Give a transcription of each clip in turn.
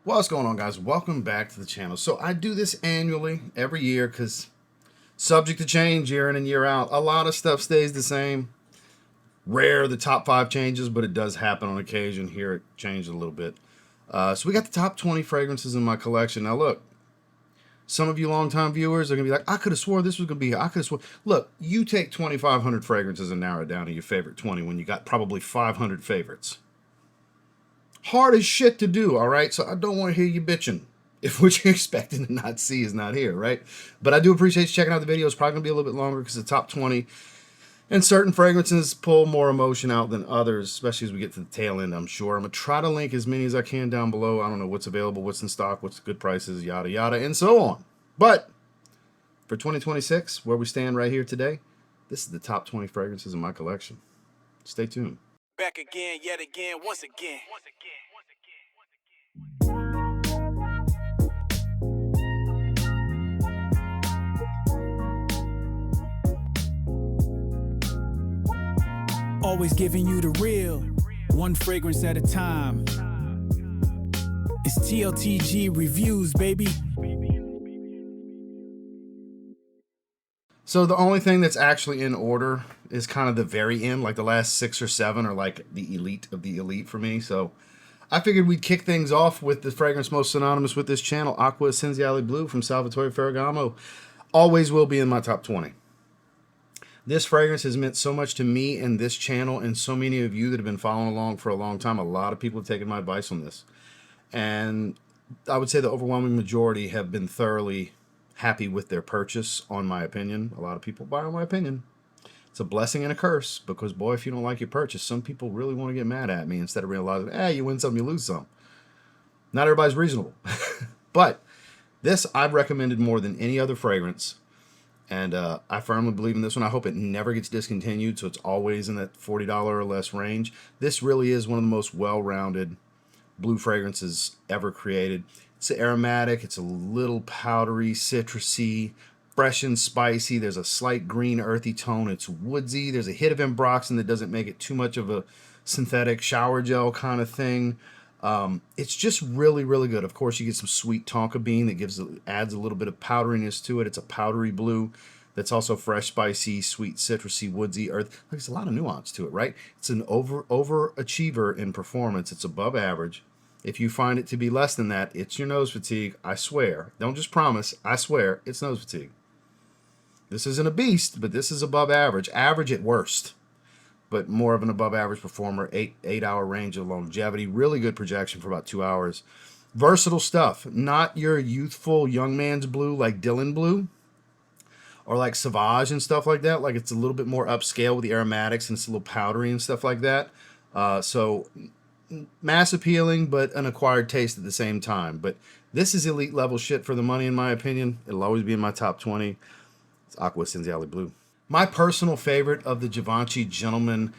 What's going on, guys? Welcome back to the channel. So I do this annually every year because subject to change year in and year out. A lot of stuff stays the same. Rare the top 5 changes, but it does happen on occasion. Here it changed a little bit. So we got the top 20 fragrances in my collection. Now look, some of you longtime viewers are going to be like, I could have swore this was going to be here. I could have swore. Look, you take 2,500 fragrances and narrow it down to your favorite 20 when you got probably 500 favorites. Hard as shit to do, all right? So I don't want to hear you bitching if what you're expecting to not see is not here, right? But I do appreciate you checking out the video. It's probably going to be a little bit longer because the top 20 and certain fragrances pull more emotion out than others, especially as we get to the tail end, I'm sure. I'm going to try to link as many as I can down below. I don't know what's available, what's in stock, what's good prices, yada, yada, and so on. But for 2026, where we stand right here today, this is the top 20 fragrances in my collection. Stay tuned. Back again, yet again, once again. Always giving you the real, one fragrance at a time. It's TLTG reviews, baby. So the only thing that's actually in order is kind of the very end, like the last 6 or 7 are like the elite of the elite for me. So I figured we'd kick things off with the fragrance most synonymous with this channel, Acqua Essenziale Bleu from Salvatore Ferragamo. Always will be in my top 20. This fragrance has meant so much to me and this channel and so many of you that have been following along for a long time. A lot of people have taken my advice on this. And I would say the overwhelming majority have been thoroughly happy with their purchase, on my opinion. A lot of people buy on my opinion. It's a blessing and a curse because, boy, if you don't like your purchase, some people really want to get mad at me instead of realizing, you win some, you lose some. Not everybody's reasonable. But this I've recommended more than any other fragrance. And I firmly believe in this one. I hope it never gets discontinued, so it's always in that $40 or less range. This really is one of the most well-rounded blue fragrances ever created. It's aromatic. It's a little powdery, citrusy, fresh and spicy. There's a slight green, earthy tone. It's woodsy. There's a hit of ambroxan that doesn't make it too much of a synthetic shower gel kind of thing. It's just really, really good. Of course, you get some sweet tonka bean that adds a little bit of powderiness to it. It's a powdery blue that's also fresh, spicy, sweet, citrusy, woodsy, earth. There's a lot of nuance to it, right? It's an overachiever in performance. It's above average. If you find it to be less than that, it's your nose fatigue. I swear. Don't just promise. I swear it's nose fatigue. This isn't a beast, but this is above average. Average at worst, but more of an above average performer. 8-hour range of longevity. Really good projection for about 2 hours. Versatile stuff. Not your youthful young man's blue like Dylan Blue or like Sauvage and stuff like that. Like it's a little bit more upscale with the aromatics and it's a little powdery and stuff like that. So mass appealing, but an acquired taste at the same time. But this is elite level shit for the money, in my opinion. It'll always be in my top 20. It's Acqua Essenziale Bleu. My personal favorite of the Givenchy Gentleman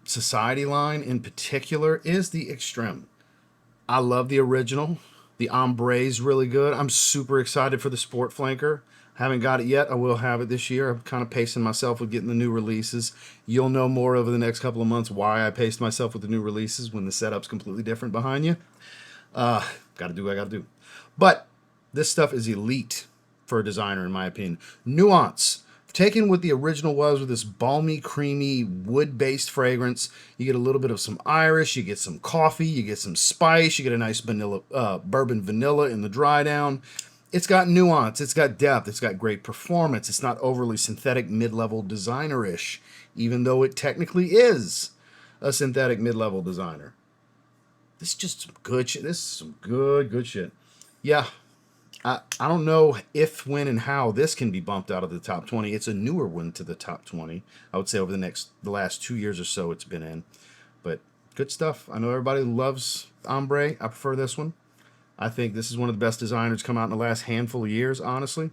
Society line in particular is the Extreme. I love the original. The ombre is really good. I'm super excited for the Sport Flanker. Haven't got it yet. I will have it this year. I'm kind of pacing myself with getting the new releases. You'll know more over the next couple of months why I paced myself with the new releases when the setup's completely different behind you. Gotta do what I gotta do. But this stuff is elite for a designer, in my opinion. Nuance. Taken what the original was with this balmy, creamy, wood-based fragrance. You get a little bit of some Irish, you get some coffee, you get some spice, you get a nice bourbon vanilla in the dry down. It's got nuance, it's got depth, it's got great performance. It's not overly synthetic, mid-level designer-ish, even though it technically is a synthetic mid-level designer. This is just some good shit. This is some good shit. Yeah. I don't know if, when, and how this can be bumped out of the top 20. It's a newer one to the top 20. I would say over the last 2 years or so it's been in. But good stuff. I know everybody loves ombre. I prefer this one. I think this is one of the best designers come out in the last handful of years, honestly.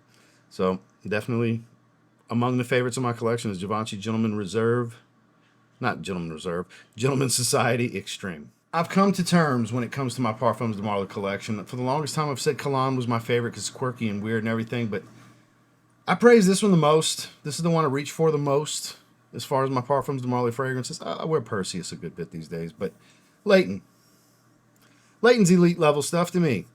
So definitely among the favorites of my collection is Givenchy Gentleman Reserve. Not Gentleman Reserve. Gentleman Society Extreme. I've come to terms when it comes to my Parfums de Marly collection. For the longest time, I've said Cologne was my favorite because it's quirky and weird and everything, but I praise this one the most. This is the one I reach for the most as far as my Parfums de Marly fragrances. I wear Perseus a good bit these days, but Layton. Layton's elite level stuff to me.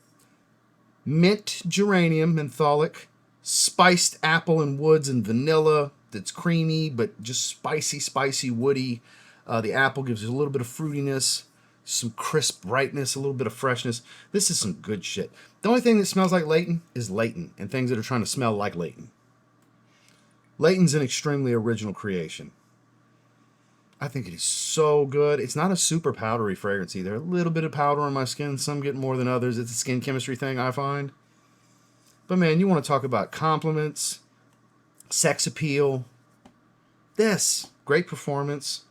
Mint, geranium, mentholic, spiced apple and woods and vanilla that's creamy, but just spicy, woody. The apple gives you a little bit of fruitiness, some crisp brightness, a little bit of freshness. This is some good shit. The only thing that smells like Layton is Layton and things that are trying to smell like Layton. Layton's an extremely original creation. I think it is so good. It's not a super powdery fragrance either. A little bit of powder on my skin. Some get more than others. It's a skin chemistry thing, I find. But man, you want to talk about compliments, sex appeal. This, great performance,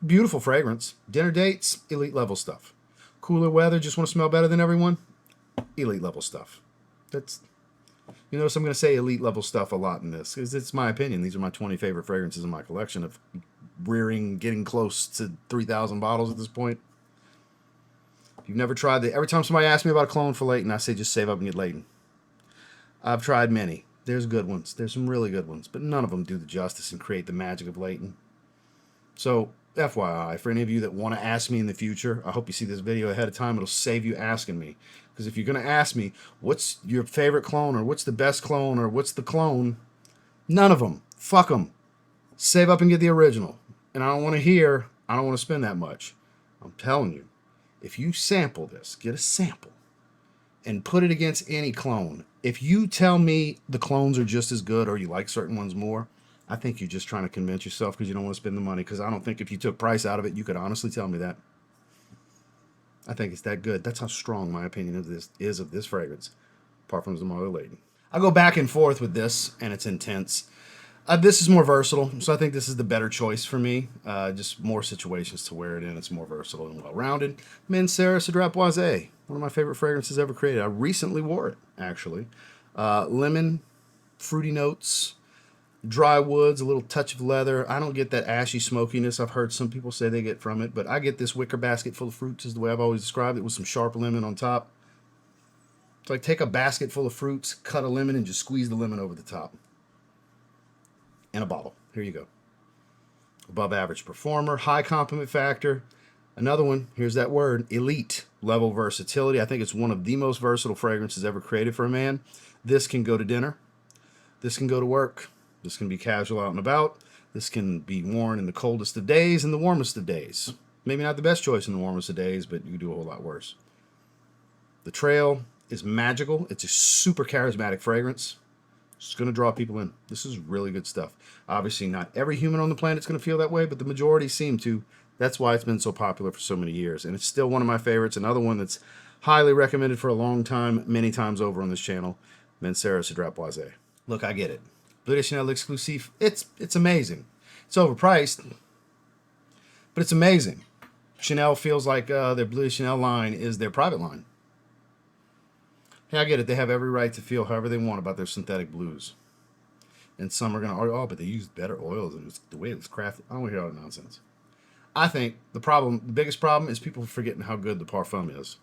beautiful fragrance. Dinner dates, elite level stuff. Cooler weather, just want to smell better than everyone? Elite level stuff. That's, you notice I'm going to say elite level stuff a lot in this, because it's my opinion. These are my 20 favorite fragrances in my collection of getting close to 3,000 bottles at this point. If you've never tried every time somebody asks me about a clone for Layton, I say just save up and get Layton. I've tried many. There's good ones. There's some really good ones, but none of them do the justice and create the magic of Layton. So, FYI, for any of you that want to ask me in the future, I hope you see this video ahead of time. It'll save you asking me. Because if you're going to ask me, what's your favorite clone, or what's the best clone, or what's the clone, none of them. Fuck them. Save up and get the original. And I don't want to spend that much. I'm telling you, if you sample this, get a sample, and put it against any clone. If you tell me the clones are just as good or you like certain ones more, I think you're just trying to convince yourself because you don't want to spend the money. Because I don't think if you took price out of it, you could honestly tell me that. I think it's that good. That's how strong my opinion of this fragrance. Parfums de Marley Layton. I go back and forth with this, and it's intense. This is more versatile, so I think this is the better choice for me. Just more situations to wear it in. It's more versatile and well-rounded. Mancera Cedrat Boise, one of my favorite fragrances ever created. I recently wore it, actually. Lemon, fruity notes, dry woods, a little touch of leather. I don't get that ashy smokiness I've heard some people say they get from it, but I get this wicker basket full of fruits is the way I've always described it, with some sharp lemon on top. It's like take a basket full of fruits, cut a lemon, and just squeeze the lemon over the top. In a bottle. Here you go. Above average performer, high compliment factor. Another one, here's that word, elite level versatility. I think it's one of the most versatile fragrances ever created for a man. This can go to dinner. This can go to work. This can be casual out and about. This can be worn in the coldest of days and the warmest of days. Maybe not the best choice in the warmest of days, but you can do a whole lot worse. The trail is magical. It's a super charismatic fragrance. It's going to draw people in. This is really good stuff. Obviously, not every human on the planet is going to feel that way, but the majority seem to. That's why it's been so popular for so many years. And it's still one of my favorites. Another one that's highly recommended for a long time, many times over on this channel, Mancera Cedrat Boise. Look, I get it. Bleu de Chanel exclusive. It's amazing. It's overpriced, but it's amazing. Chanel feels like their Bleu de Chanel line is their private line. Hey, I get it. They have every right to feel however they want about their synthetic blues. And some are going to argue, oh, but they use better oils and the way it was crafted. I don't want to hear all that nonsense. I think the biggest problem is people forgetting how good the Parfum is.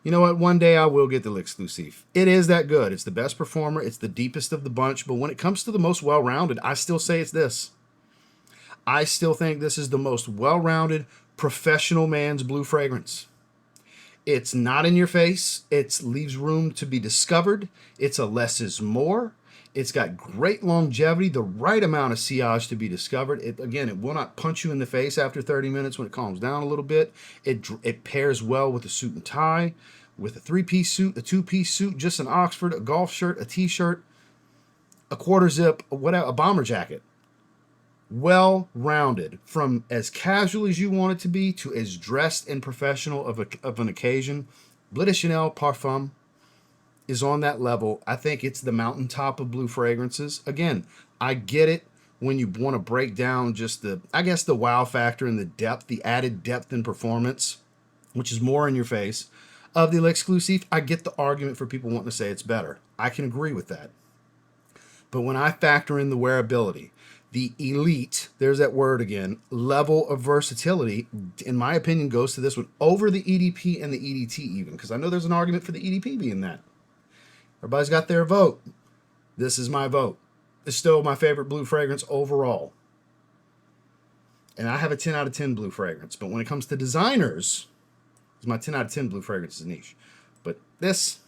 You know what? One day I will get the L'Exclusive. It is that good. It's the best performer. It's the deepest of the bunch. But when it comes to the most well-rounded, I still say it's this. I still think this is the most well-rounded professional man's blue fragrance. It's not in your face. It leaves room to be discovered. It's a less is more. It's got great longevity, the right amount of sillage to be discovered. It will not punch you in the face after 30 minutes when it calms down a little bit. It pairs well with a suit and tie, with a 3-piece suit, a 2-piece suit, just an Oxford, a golf shirt, a t-shirt, a quarter zip, a bomber jacket. Well-rounded, from as casual as you want it to be to as dressed and professional of an occasion. Bleu de Chanel Parfum is on that level. I think it's the mountaintop of blue fragrances. Again, I get it when you want to break down just the wow factor and the depth, the added depth and performance, which is more in your face, of the L'Exclusive. I get the argument for people wanting to say it's better. I can agree with that. But when I factor in the wearability, the elite, there's that word again, level of versatility, in my opinion, goes to this one over the EDP and the EDT even, because I know there's an argument for the EDP being that. Everybody's got their vote. This is my vote. It's still my favorite blue fragrance overall. And I have a 10 out of 10 blue fragrance. But when it comes to designers, Because my 10 out of 10 Bleu fragrance is niche. But this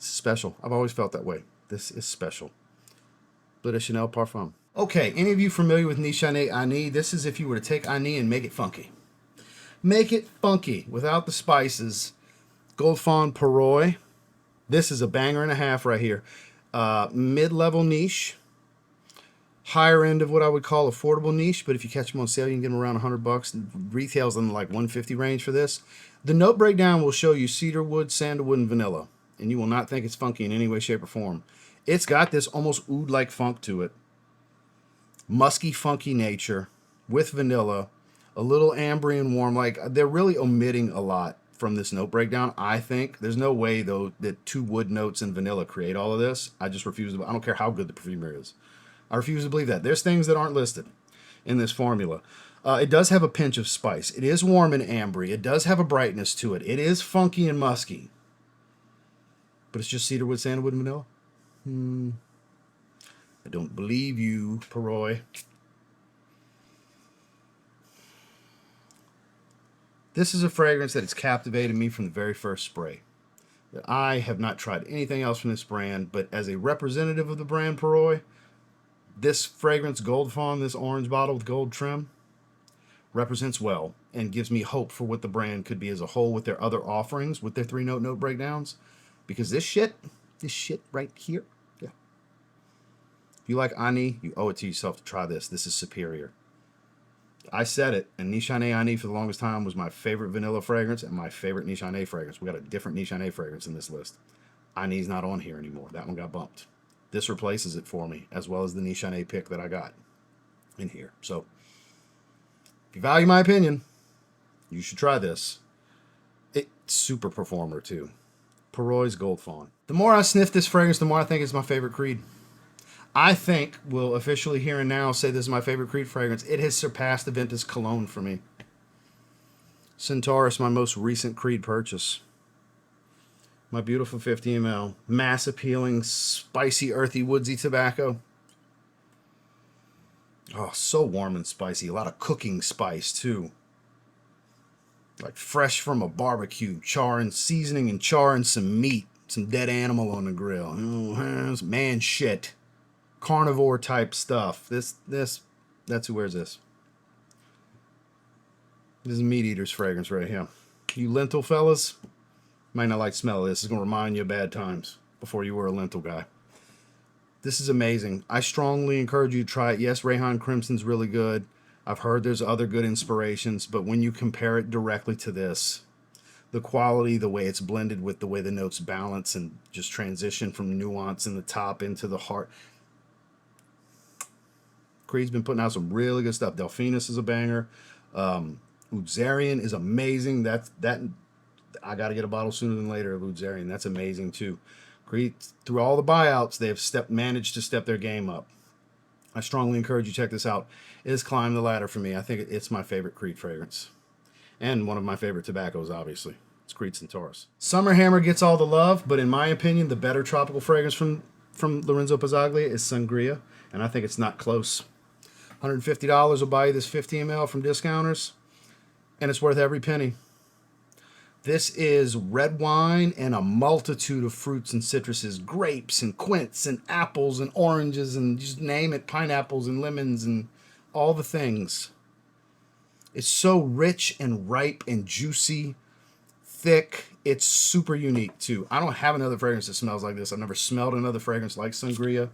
is special. I've always felt that way. This is special. Bleu de Chanel Parfum. Okay, any of you familiar with Nishane Mana? This is if you were to take Mana and make it funky. Make it funky without the spices. Goldfawn Perroy. This is a banger and a half right here. Mid-level niche. Higher end of what I would call affordable niche, but if you catch them on sale, you can get them around $100. Retails in like $150 range for this. The note breakdown will show you cedarwood, sandalwood, and vanilla, and you will not think it's funky in any way, shape, or form. It's got this almost oud-like funk to it. Musky, funky nature with vanilla, a little ambery and warm. Like, they're really omitting a lot from this note breakdown, I think. There's no way, though, that 2 wood notes and vanilla create all of this. I just refuse to. I don't care how good the perfumer is. I refuse to believe that. There's things that aren't listed in this formula. It does have a pinch of spice. It is warm and ambery. It does have a brightness to it. It is funky and musky. But it's just cedarwood, sandalwood, and vanilla? I don't believe you, Perroy. This is a fragrance that has captivated me from the very first spray. That I have not tried anything else from this brand, but as a representative of the brand Perroy, this fragrance, Goldfawn, this orange bottle with gold trim, represents well and gives me hope for what the brand could be as a whole with their other offerings, with their 3-note note breakdowns. Because this shit right here, yeah. If you like Ani, you owe it to yourself to try this. This is superior. I said it, and Nishane Mana for the longest time was my favorite vanilla fragrance and my favorite Nishane fragrance. We got a different Nishane fragrance in this list. Ani's not on here anymore. That one got bumped. This replaces it for me, as well as the Nishane pick that I got in here. So, if you value my opinion, you should try this. It's super performer, too. Perroy's Goldfawn. The more I sniff this fragrance, the more I think it's my favorite Creed. I think we'll officially here and now say this is my favorite Creed fragrance. It has surpassed the Ventus Cologne for me. Centaurus, my most recent Creed purchase. My beautiful 50 ml. Mass appealing, spicy, earthy, woodsy tobacco. Oh, so warm and spicy. A lot of cooking spice, too. Like fresh from a barbecue. Char and seasoning and char and some meat. Some dead animal on the grill. Oh, man shit. Carnivore type stuff. That's who wears this. This is a meat eater's fragrance right here. You lentil fellas might not like the smell of this. It's going to remind you of bad times before you were a lentil guy. This is amazing. I strongly encourage you to try it. Yes, Rayhan Crimson's really good. I've heard there's other good inspirations, but when you compare it directly to this, the quality, the way it's blended with the way the notes balance and just transition from nuance in the top into the heart. Creed's been putting out some really good stuff. Delphinus is a banger. Oudzarian is amazing. That I got to get a bottle sooner than later of Oudzarian. That's amazing too. Creed, through all the buyouts, they have managed to step their game up. I strongly encourage you to check this out. It has climbed the ladder for me. I think it's my favorite Creed fragrance. And one of my favorite tobaccos, obviously. It's Creed Centaurus. Summer Hammer gets all the love, but in my opinion, the better tropical fragrance from Lorenzo Pazzaglia is Sun-Gria, and I think it's not close. $150 will buy you this 50 ml from Discounters, and it's worth every penny. This is red wine and a multitude of fruits and citruses, grapes and quince and apples and oranges and just name it, pineapples and lemons and all the things. It's so rich and ripe and juicy, thick. It's super unique too. I don't have another fragrance that smells like this. I've never smelled another fragrance like Sun-Gria.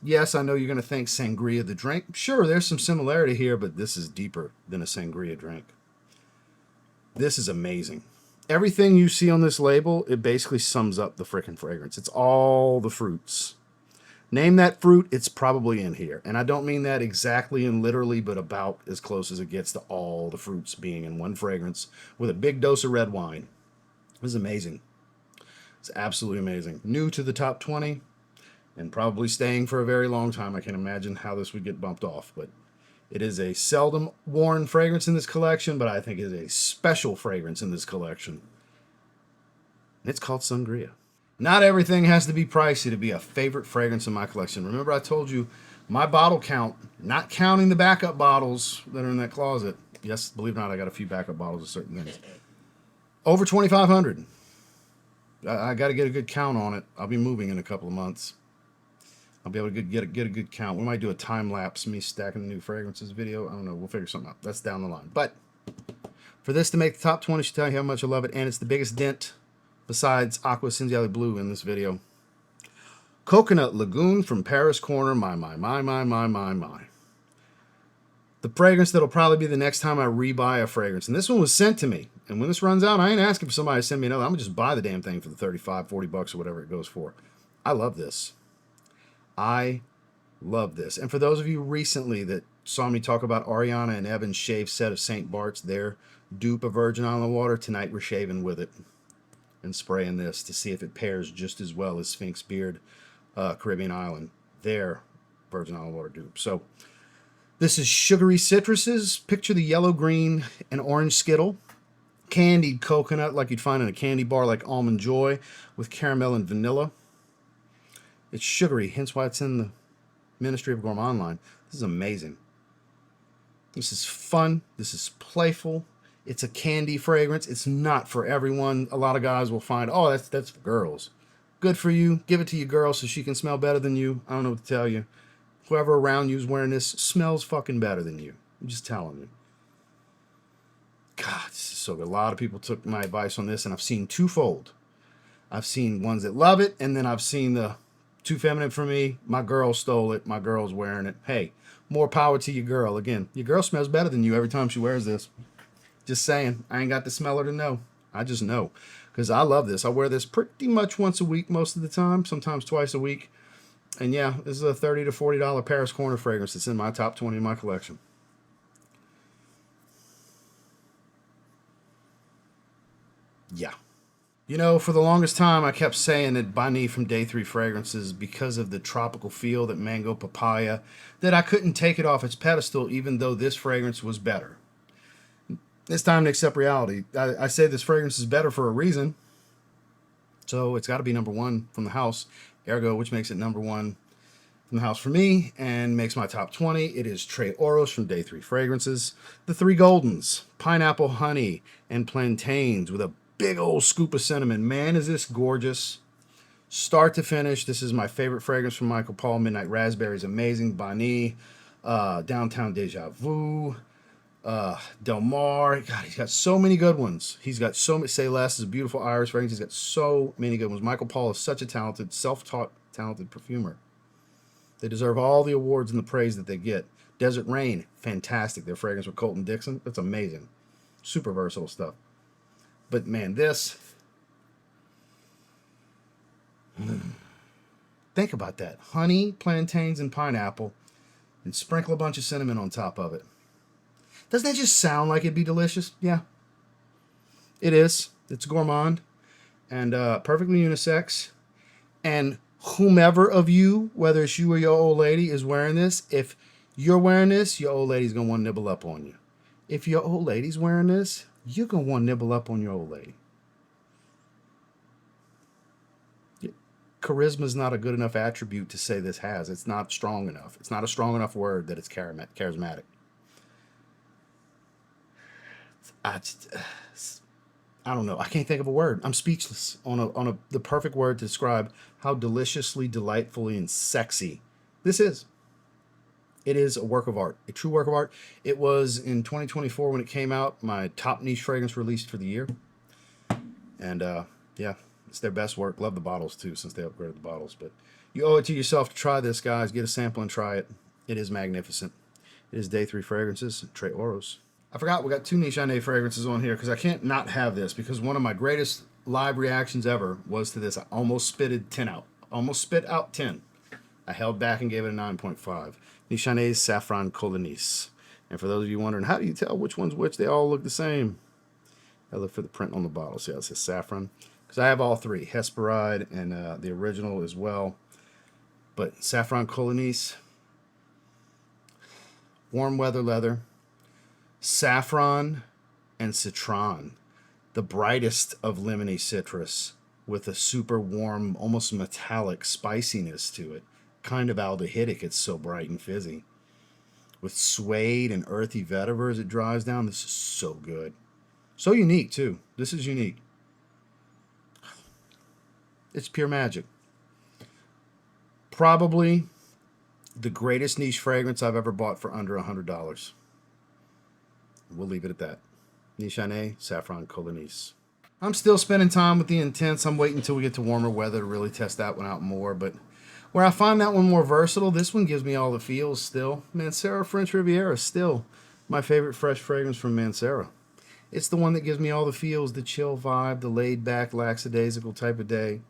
Yes, I know you're going to think sangria the drink. Sure, there's some similarity here, but this is deeper than a sangria drink. This is amazing. Everything you see on this label, it basically sums up the frickin' fragrance. It's all the fruits. Name that fruit, it's probably in here. And I don't mean that exactly and literally, but about as close as it gets to all the fruits being in one fragrance with a big dose of red wine. This is amazing. It's absolutely amazing. New to the top 20 and probably staying for a very long time. I can't imagine how this would get bumped off, but it is a seldom worn fragrance in this collection, but I think it is a special fragrance in this collection. And it's called Sun-Gria. Not everything has to be pricey to be a favorite fragrance in my collection. Remember I told you my bottle count, not counting the backup bottles that are in that closet, Yes, believe it or not, I got a few backup bottles of certain things. Over 2,500. I got to get a good count on it. I'll be moving in a couple of months. I'll be able to get a good count. We might do a time lapse, me stacking the new fragrances video. I don't know. We'll figure something out. That's down the line. But for this to make the top 20, I should tell you how much I love it. And it's the biggest dent besides Acqua, Essenziale, Bleu in this video. Coconut Lagoon from Paris Corner. My. The fragrance that'll probably be the next time I rebuy a fragrance. And this one was sent to me. And when this runs out, I ain't asking for somebody to send me another. I'm going to just buy the damn thing for the 35, 40 bucks or whatever it goes for. I love this. I love this. And for those of you recently that saw me talk about Ariana and Evan's shave set of St. Bart's, their dupe of Virgin Island water, tonight we're shaving with it and spraying this to see if it pairs just as well as Sphinx Beard Caribbean Island, their Virgin Island water dupe. So this is sugary citruses. Picture the yellow, green, and orange Skittle. Candied coconut like you'd find in a candy bar like Almond Joy with caramel and vanilla. It's sugary, hence why it's in the Ministry of Gourmand line. This is amazing. This is fun. This is playful. It's a candy fragrance. It's not for everyone. A lot of guys will find, oh, that's for girls. Good for you. Give it to your girl so she can smell better than you. I don't know what to tell you. Whoever around you is wearing this smells fucking better than you. I'm just telling you. God, this is so good. A lot of people took my advice on this, and I've seen twofold. I've seen ones that love it, and then I've seen the too feminine for me. My girl stole it. My girl's wearing it. Hey, more power to your girl. Again, your girl smells better than you every time she wears this. Just saying. I ain't got to smell her to know. I just know. Because I love this. I wear this pretty much once a week most of the time. Sometimes twice a week. And yeah, this is a $30 to $40 Paris Corner fragrance that's in my top 20 in my collection. Yeah. You know, for the longest time, I kept saying that Bani from Day 3 Fragrances, because of the tropical feel, that mango papaya, that I couldn't take it off its pedestal, even though this fragrance was better. It's time to accept reality. I say this fragrance is better for a reason. So it's got to be number one from the house. Ergo, which makes it number one from the house for me and makes my top 20. It is Tres Oros from Day 3 Fragrances. The three Goldens, pineapple, honey, and plantains with a big old scoop of cinnamon. Man, is this gorgeous. Start to finish, this is my favorite fragrance from Michael Paul. Midnight Raspberry is amazing. Bani, Downtown Deja Vu, Del Mar. God, he's got so many good ones. He's got so many. Say Less is a beautiful Irish fragrance. He's got so many good ones. Michael Paul is such a talented, self-taught, talented perfumer. They deserve all the awards and the praise that they get. Desert Rain, fantastic. Their fragrance with Colton Dixon, that's amazing. Super versatile stuff. But man, this. Think about that. Honey, plantains, and pineapple, and sprinkle a bunch of cinnamon on top of it. Doesn't that just sound like it'd be delicious? Yeah. It is. It's gourmand and perfectly unisex. And whomever of you, whether it's you or your old lady, is wearing this, if you're wearing this, your old lady's going to want to nibble up on you. If your old lady's wearing this, you're going to want to nibble up on your old lady. Charisma is not a good enough attribute to say this has. It's not strong enough. It's not a strong enough word that it's charismatic. I don't know. I can't think of a word. I'm speechless on the perfect word to describe how deliciously, delightfully, and sexy this is. It is a work of art, a true work of art. It was in 2024 when it came out, my top niche fragrance released for the year. And yeah, it's their best work. Love the bottles too, since they upgraded the bottles. But you owe it to yourself to try this, guys. Get a sample and try it. It is magnificent. It is Day 3 Fragrances, Tres Oros. I forgot we got two Nishane fragrances on here because I can't not have this, because one of my greatest live reactions ever was to this. I almost spitted 10 out. Almost spit out 10. I held back and gave it a 9.5. Nishane's Safran Colognise. And for those of you wondering, how do you tell which one's which? They all look the same. I look for the print on the bottle. See how it says Safran? Because I have all three. Hesperide and the original as well. But Safran Colognise. Warm weather leather. Saffron and citron. The brightest of lemony citrus with a super warm, almost metallic spiciness to it. Kind of aldehydic, it's so bright and fizzy. with suede and earthy vetiver as it dries down. This is so good. So unique, too. This is unique. It's pure magic. Probably the greatest niche fragrance I've ever bought for under $100. We'll leave it at that. Nishane Safran Colognise. I'm still spending time with the Intense. I'm waiting until we get to warmer weather to really test that one out more. But where I find that one more versatile, this one gives me all the feels still. Mancera French Riviera is still my favorite fresh fragrance from Mancera. It's the one that gives me all the feels, the chill vibe, the laid-back, lackadaisical type of day.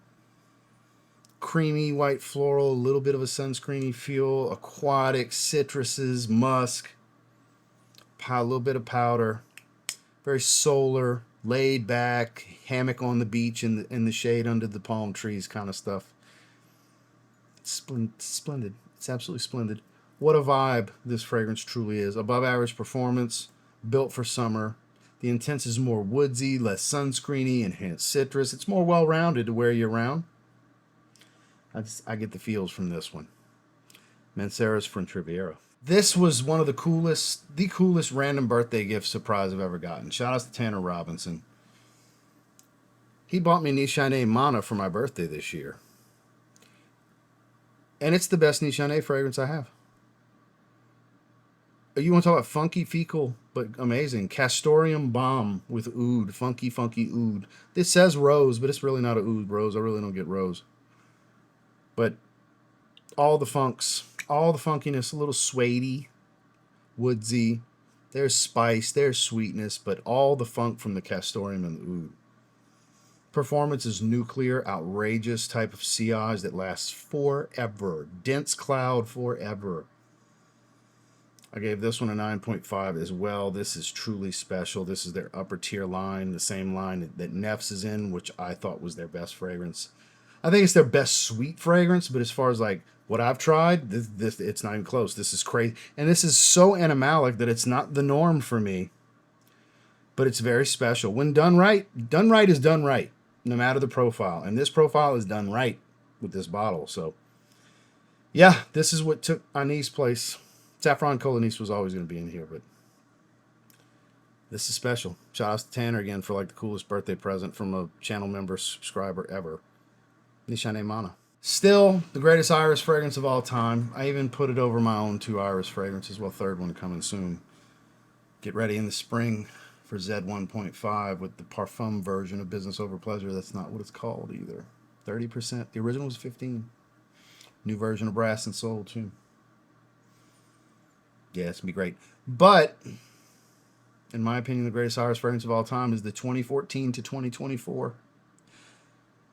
Creamy, white floral, a little bit of a sunscreeny feel, aquatic, citruses, musk, a little bit of powder, very solar, laid back, hammock on the beach in the shade under the palm trees kind of stuff. It's splendid. It's absolutely splendid. What a vibe this fragrance truly is. Above average performance, built for summer. The Intense is more woodsy, less sunscreeny, enhanced citrus. It's more well-rounded to wear year-round. I get the feels from this one. Mancera's French Riviera. This was one of the coolest random birthday gift surprise I've ever gotten. Shout out to Tanner Robinson. He bought me Nishane Mana for my birthday this year. And it's the best Nishane fragrance I have. You want to talk about funky, fecal, but amazing. Castoreum Balm with oud. Funky, funky oud. This says rose, but it's really not a oud rose. I really don't get rose. But all the funks, all the funkiness, a little suedey, woodsy. There's spice, there's sweetness, but all the funk from the Castoreum and the oud. Performance is nuclear, outrageous type of sillage that lasts forever. Dense cloud forever. I gave this one a 9.5 as well. This is truly special. This is their upper tier line, the same line that Neff's is in, which I thought was their best fragrance. I think it's their best sweet fragrance, but as far as like what I've tried, this it's not even close. This is crazy. And this is so animalic that it's not the norm for me, but it's very special. When done right is done right, no matter the profile. And this profile is done right with this bottle. So, yeah, this is what took Anis' place. Safran Colognise was always going to be in here, but this is special. Shout out to Tanner again for like the coolest birthday present from a channel member subscriber ever. Nishane Mana. Still the greatest iris fragrance of all time. I even put it over my own 2 iris fragrances. Well, third one coming soon. Get ready in the spring for Z 1.5 with the Parfum version of Business Over Pleasure. That's not what it's called either. 30%. The original was 15. New version of Brass and Soul too. Yeah, it's going to be great. But, in my opinion, the greatest iris fragrance of all time is the 2014 to 2024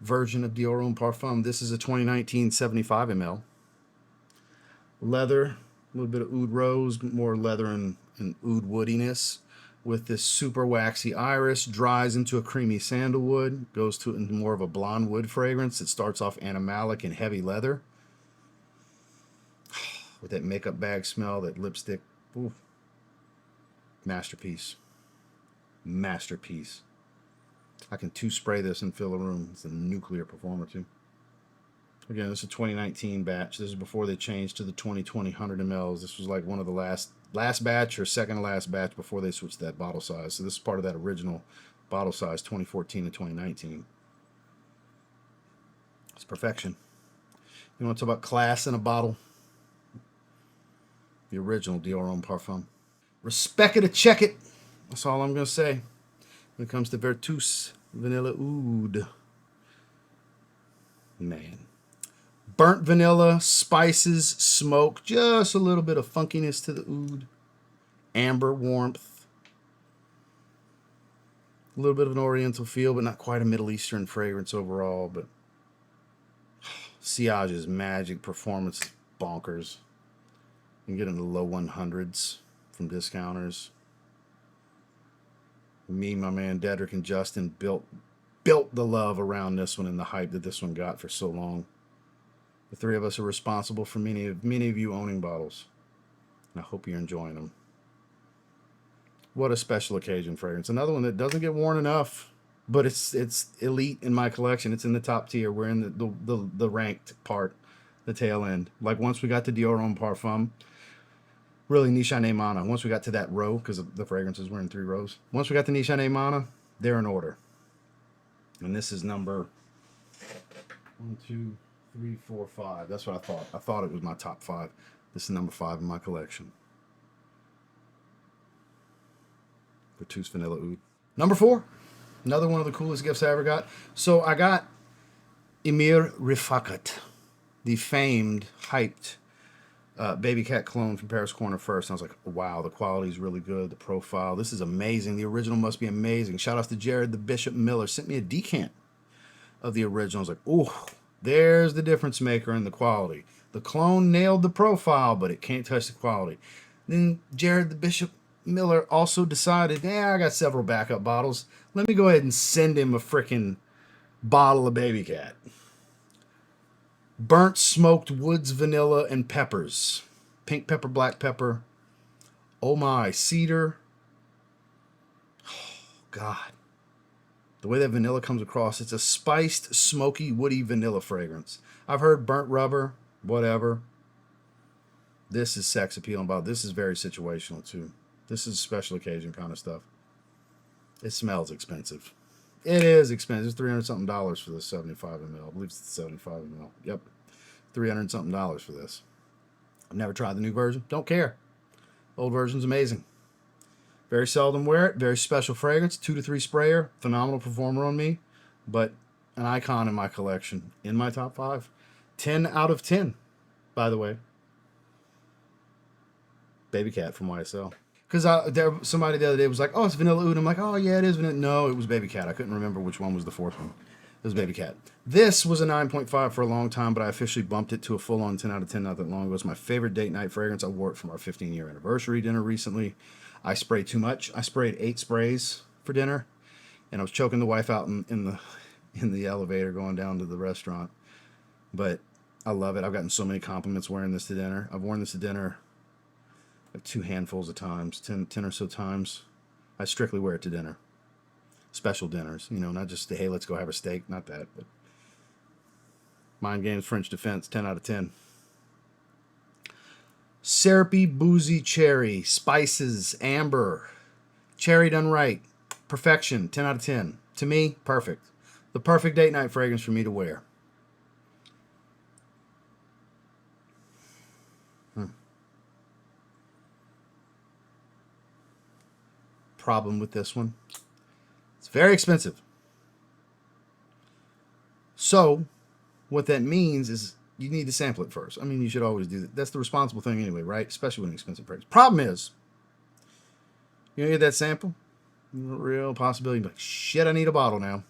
version of Dior Homme Parfum. This is a 2019 75 ml. Leather, a little bit of oud rose, more leather and oud woodiness with this super waxy iris. Dries into a creamy sandalwood. Goes to into more of a blonde wood fragrance. It starts off animalic and heavy leather. With that makeup bag smell, that lipstick. Ooh. Masterpiece. Masterpiece. I can 2-spray this and fill a room. It's a nuclear performer too. Again, this is a 2019 batch. This is before they changed to the 2020 100 mLs. This was like one of the last batch or second to last batch before they switched that bottle size. So this is part of that original bottle size, 2014 to 2019. It's perfection. You want to talk about class in a bottle? The original Dior Homme Parfum. Respect it or check it. That's all I'm going to say when it comes to Vertus Vanilla Oud. Man. Burnt vanilla, spices, smoke, just a little bit of funkiness to the oud. Amber warmth. A little bit of an oriental feel, but not quite a Middle Eastern fragrance overall. But sillage is magic. Performance is bonkers. You can get in the low 100s from discounters. Me, my man Dedrick, and Justin built the love around this one and the hype that this one got for so long. The three of us are responsible for many of you owning bottles. And I hope you're enjoying them. What a special occasion fragrance. Another one that doesn't get worn enough, but it's elite in my collection. It's in the top tier. We're in the ranked part, the tail end. Like once we got to Dior Homme Parfum, really Nishane Mana. Once we got to that row, because the fragrances were in 3 rows. Once we got to Nishane Mana, they're in order. And this is number 1, 2, 3, 4, 5. That's what I thought. I thought it was my top 5. This is number 5 in my collection. Vertus Vanilla Oud. Number 4. Another one of the coolest gifts I ever got. So I got Emir Rifakat, the famed, hyped Babycat clone from Paris Corner First. And I was like, wow, the quality is really good. The profile. This is amazing. The original must be amazing. Shout out to Jared the Bishop Miller. Sent me a decant of the original. I was like, oh, there's the difference maker in the quality. The clone nailed the profile, but it can't touch the quality. Then Jared the Bishop Miller also decided, I got several backup bottles. Let me go ahead and send him a freaking bottle of Babycat. Burnt smoked woods, vanilla, and peppers. Pink pepper, black pepper. Oh my, cedar. Oh, God. The way that vanilla comes across, it's a spiced, smoky, woody vanilla fragrance. I've heard burnt rubber, whatever. This is sex appealing, but this is very situational too. This is special occasion kind of stuff. It smells expensive. It is expensive. It's $300 something for this 75 ml. I believe it's 75 ml. Yep. $300 something for this. I've never tried the new version. Don't care. Old version's amazing. Very seldom wear it. Very special fragrance. 2 to 3 sprayer. Phenomenal performer on me. But an icon in my collection. In my top 5. 10 out of 10, by the way. Babycat from YSL. Because somebody the other day was like, oh, it's Vanilla Oud. I'm like, oh, yeah, it is Vanilla. No, it was Babycat. I couldn't remember which one was the 4th one. It was Babycat. This was a 9.5 for a long time, but I officially bumped it to a full-on 10 out of 10 not that long ago. It was my favorite date night fragrance. I wore it from our 15-year anniversary dinner recently. I sprayed too much. I sprayed 8 sprays for dinner, and I was choking the wife out in the elevator going down to the restaurant. But I love it. I've gotten so many compliments wearing this to dinner. I've worn this to dinner 2 handfuls of times, 10 or so times. I strictly wear it to dinner. Special dinners, not just, hey, let's go have a steak. Not that, but Mind Games French Defense, 10 out of 10. Syrupy, boozy cherry, spices, amber, cherry done right, perfection, 10 out of 10. To me, perfect. The perfect date night fragrance for me to wear. Problem with this one. It's very expensive. So, what that means is you need to sample it first. I mean, you should always do that. That's the responsible thing anyway, right? Especially with an expensive fragrance. Problem is, you get that sample, real possibility, you're like, shit, I need a bottle now.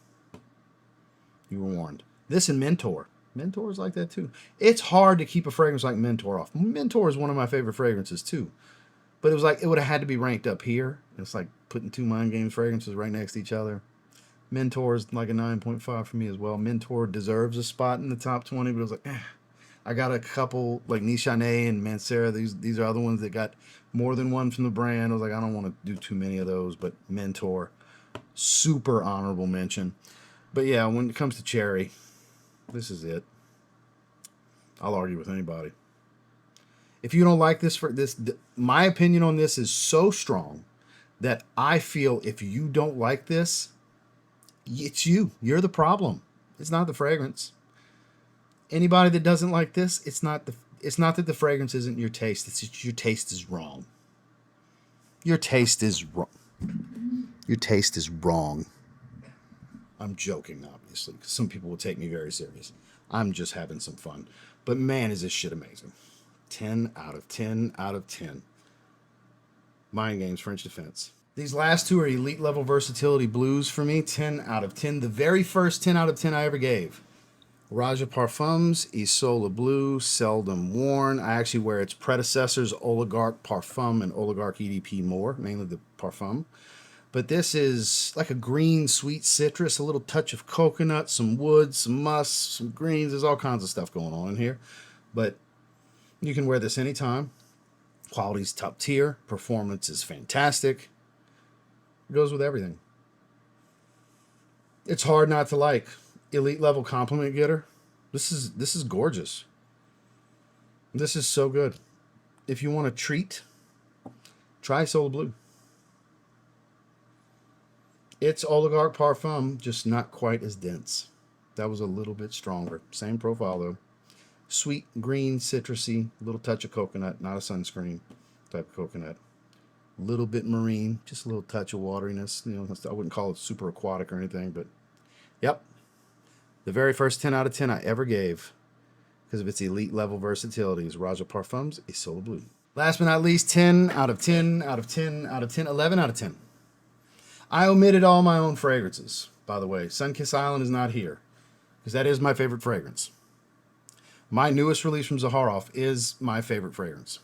You were warned. This and Mentor. Mentor is like that too. It's hard to keep a fragrance like Mentor off. Mentor is one of my favorite fragrances too. But it was like, it would have had to be ranked up here. It's like putting 2 Mind Games fragrances right next to each other. Mentor is like a 9.5 for me as well. Mentor deserves a spot in the top 20, but it was like, I got a couple like Nishane and Mancera. These are other ones that got more than one from the brand. I was like, I don't want to do too many of those, but Mentor, super honorable mention. But yeah, when it comes to cherry, this is it. I'll argue with anybody. If you don't like this, my opinion on this is so strong that I feel if you don't like this, it's you. You're the problem. It's not the fragrance. Anybody that doesn't like this, it's not that the fragrance isn't your taste. It's just your taste is wrong. Your taste is wrong. Your taste is wrong. I'm joking, obviously, because some people will take me very serious. I'm just having some fun. But man, is this shit amazing. 10 out of 10 out of 10. Mind Games French Defense. These last 2 are elite level versatility blues for me. 10 out of 10. The very first 10 out of 10 I ever gave. Roja Parfums, Isola Bleu, seldom worn. I actually wear its predecessors, Oligarch Parfum and Oligarch EDP more, mainly the Parfum. But this is like a green, sweet citrus, a little touch of coconut, some wood, some musk, some greens. There's all kinds of stuff going on in here. But you can wear this anytime. Quality's top tier. Performance is fantastic. It goes with everything. It's hard not to like. Elite level compliment getter. This is gorgeous. This is so good. If you want a treat Try Isola Bleu. It's Oligarch Parfum, just not quite as dense. That was a little bit stronger. Same profile though. Sweet, green, citrusy, little touch of coconut, not a sunscreen type of coconut. A little bit marine, just a little touch of wateriness. You know, I wouldn't call it super aquatic or anything, but yep. The very first 10 out of 10 I ever gave, because of its elite level versatility, is Roja Parfums Isola Bleu. Last but not least, 10 out of 10 out of 10 out of 10, 11 out of 10. I omitted all my own fragrances, by the way. Sunkissed Island is not here, because that is my favorite fragrance. My newest release from Zaharoff is my favorite fragrance.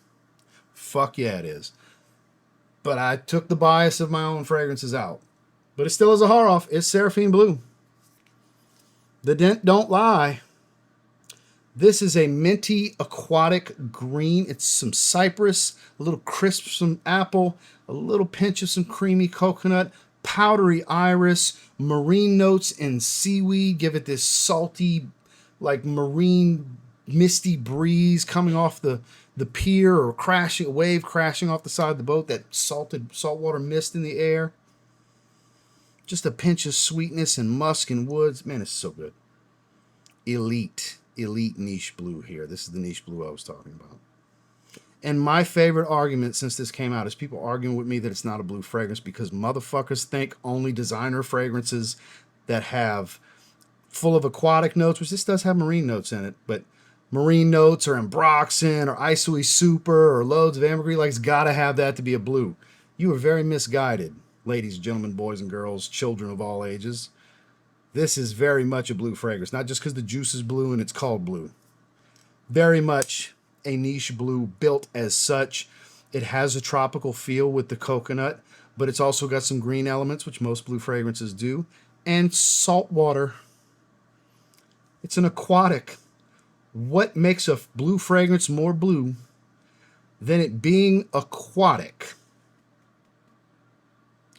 Fuck yeah, it is. But I took the bias of my own fragrances out. But it's still a Zaharoff. It's Seraphim Bleu. The dent don't lie. This is a minty, aquatic green. It's some cypress, a little crisp some apple, a little pinch of some creamy coconut, powdery iris, marine notes and seaweed. Give it this salty, like marine, misty breeze coming off the pier, or crashing, a wave crashing off the side of the boat, that saltwater mist in the air. Just a pinch of sweetness and musk and woods. Man, it's so good. Elite niche blue here. This is the niche blue I was talking about. And my favorite argument since this came out is people arguing with me that it's not a blue fragrance because motherfuckers think only designer fragrances that have full of aquatic notes, which this does have marine notes in it, but marine notes or ambroxan or isoe super or loads of ambergris, like, it's got to have that to be a blue. You are very misguided, ladies, gentlemen, boys and girls, children of all ages. This is very much a blue fragrance, not just because the juice is blue and it's called blue. Very much a niche blue built as such. It has a tropical feel with the coconut, but it's also got some green elements, which most blue fragrances do, and salt water. It's an aquatic. What makes a blue fragrance more blue than it being aquatic?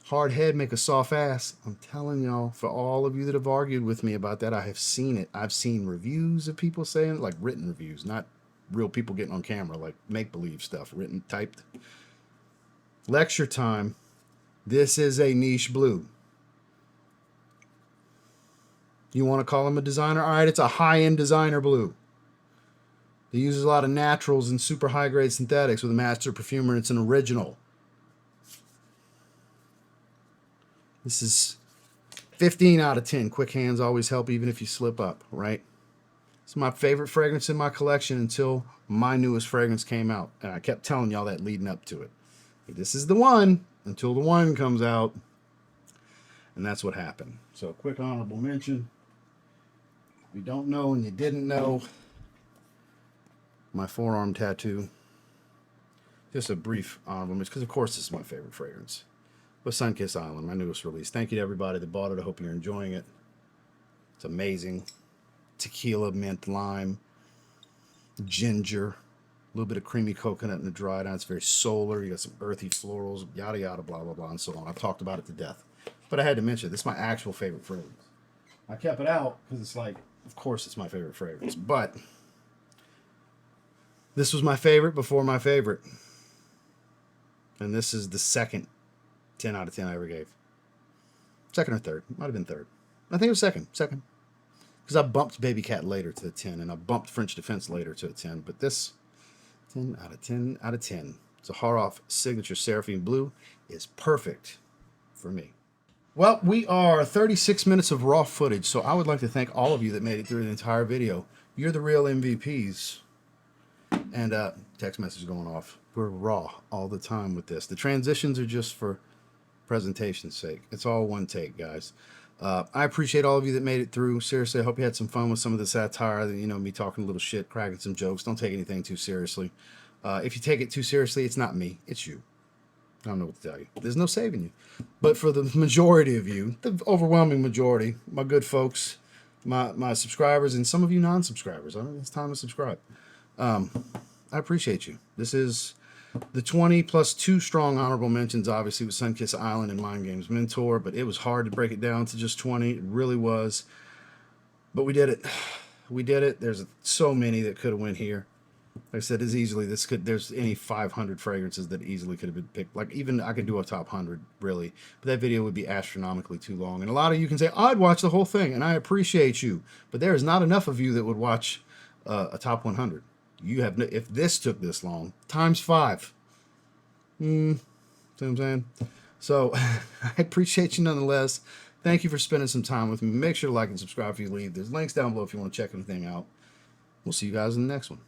Hard head make a soft ass. I'm telling y'all, for all of you that have argued with me about that, I have seen it. I've seen reviews of people saying it, like written reviews, not real people getting on camera, like make-believe stuff, written, typed. Lecture time. This is a niche blue. You want to call him a designer? All right, it's a high-end designer blue. It uses a lot of naturals and super high-grade synthetics with a master perfumer, and it's an original. This is 15 out of 10. Quick hands always help, even if you slip up, right? It's my favorite fragrance in my collection until my newest fragrance came out. And I kept telling y'all that leading up to it. This is the one until the one comes out. And that's what happened. So, quick honorable mention. If you don't know and you didn't know, my forearm tattoo. Just a brief honorable mention, because of course this is my favorite fragrance. But Sunkissed Island, my newest release. Thank you to everybody that bought it. I hope you're enjoying it. It's amazing. Tequila, mint, lime, ginger, a little bit of creamy coconut in the dry down. It's very solar. You got some earthy florals, yada, yada, blah, blah, blah, and so on. I've talked about it to death. But I had to mention, this is my actual favorite fragrance. I kept it out because it's like, of course it's my favorite fragrance. But this was my favorite before my favorite. And this is the second 10 out of 10 I ever gave. Second or third. Might have been third. I think it was second. Second. Because I bumped Babycat later to a 10, and I bumped French Defense later to a 10. But this, 10 out of 10 out of 10. Zaharoff Signature Seraphim Bleu is perfect for me. Well, we are 36 minutes of raw footage, so I would like to thank all of you that made it through the entire video. You're the real MVPs. And text message going off. We're raw all the time with this. The transitions are just for presentation's sake. It's all one take, guys. I appreciate all of you that made it through. Seriously, I hope you had some fun with some of the satire, you know, me talking a little shit, cracking some jokes. Don't take anything too seriously. If you take it too seriously, it's not me, it's you. I don't know what to tell you. There's no saving you. But for the majority of you, the overwhelming majority, my good folks, my subscribers, and some of you non-subscribers, it's time to subscribe. I appreciate you. This is the 20 plus 2 strong honorable mentions, obviously, with Sunkissed Island and Mind Games Mentor, but it was hard to break it down to just 20. It really was. But we did it. We did it. There's so many that could have went here. Like I said, there's any 500 fragrances that easily could have been picked. Like, even I could do a top 100, really. But that video would be astronomically too long. And a lot of you can say, I'd watch the whole thing, and I appreciate you. But there is not enough of you that would watch a top 100. If this took this long, times 5. See what I'm saying? So, I appreciate you nonetheless. Thank you for spending some time with me. Make sure to like and subscribe if you leave. There's links down below if you want to check anything out. We'll see you guys in the next one.